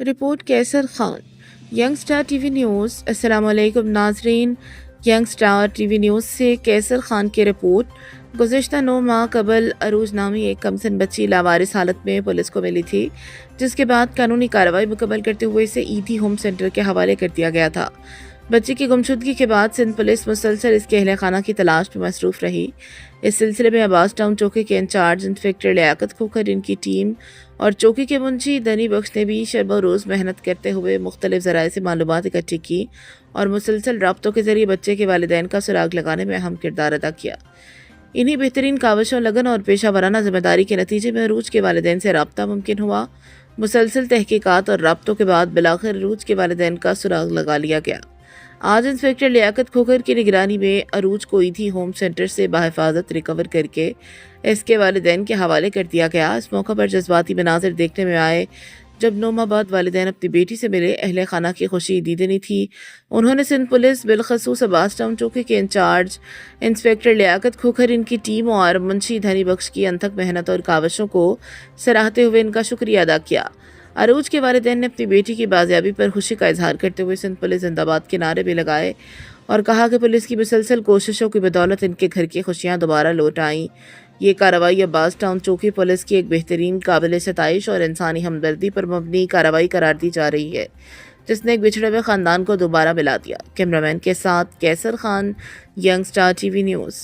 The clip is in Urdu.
رپورٹ کیسر Khan, young star T V news. السلام علیکم ناظرین، young star T V news سے کیسر خان کی رپورٹ۔ گزشتہ 9 ماہ قبل عروج نامی ایک کمسن بچی لاوارث حالت میں پولیس کو ملی تھی، جس کے بعد قانونی کارروائی مکمل کرتے ہوئے اسے ایدھی ہوم سینٹر کے حوالے کر دیا گیا تھا۔ بچی کی گمشدگی کے بعد سندھ پولیس مسلسل اس کے اہل خانہ کی تلاش میں مصروف رہی۔ اس سلسلے میں عباس ٹاؤن چوکی کے انچارج انسپکٹر لیاقت کھوکھر، ان کی ٹیم اور چوکی کے منشی دنی بخش نے بھی شب و روز محنت کرتے ہوئے مختلف ذرائع سے معلومات اکٹھی کی اور مسلسل رابطوں کے ذریعے بچے کے والدین کا سراغ لگانے میں اہم کردار ادا کیا۔ انہی بہترین کاوشوں، لگن اور پیشہ ورانہ ذمہ داری کے نتیجے میں عروج کے والدین سے رابطہ ممکن ہوا۔ مسلسل تحقیقات اور رابطوں کے بعد بالآخر عروج کے والدین کا سراغ لگا لیا گیا۔ آج انسپکٹر لیاقت کھوکھر کی نگرانی میں عروج کو ایدھی ہوم سینٹر سے بحفاظت ریکور کر کے اس کے والدین کے حوالے کر دیا گیا۔ اس موقع پر جذباتی مناظر دیکھنے میں آئے جب 9 ماہ بعد والدین اپنی بیٹی سے ملے۔ اہل خانہ کی خوشی دیدنی تھی۔ انہوں نے سندھ پولیس، بالخصوص عباس ٹاؤن چوکی کے انچارج انسپکٹر لیاقت کھوکھر، ان کی ٹیم اور منشی دھنی بخش کی انتھک محنت اور کاوشوں کو سراہتے ہوئے ان کا شکریہ ادا کیا۔ عروج کے والدین نے اپنی بیٹی کی بازیابی پر خوشی کا اظہار کرتے ہوئے سندھ پولیس زندہ باد کے نعرے بھی لگائے اور کہا کہ پولیس کی مسلسل کوششوں کی بدولت ان کے گھر کی خوشیاں دوبارہ لوٹ آئیں۔ یہ کارروائی عباس ٹاؤن چوکی پولیس کی ایک بہترین، قابل ستائش اور انسانی ہمدردی پر مبنی کارروائی قرار دی جا رہی ہے، جس نے ایک بچھڑے ہوئے خاندان کو دوبارہ ملا دیا۔ کیمرامین کے ساتھ کیسر Khan, young star T V news.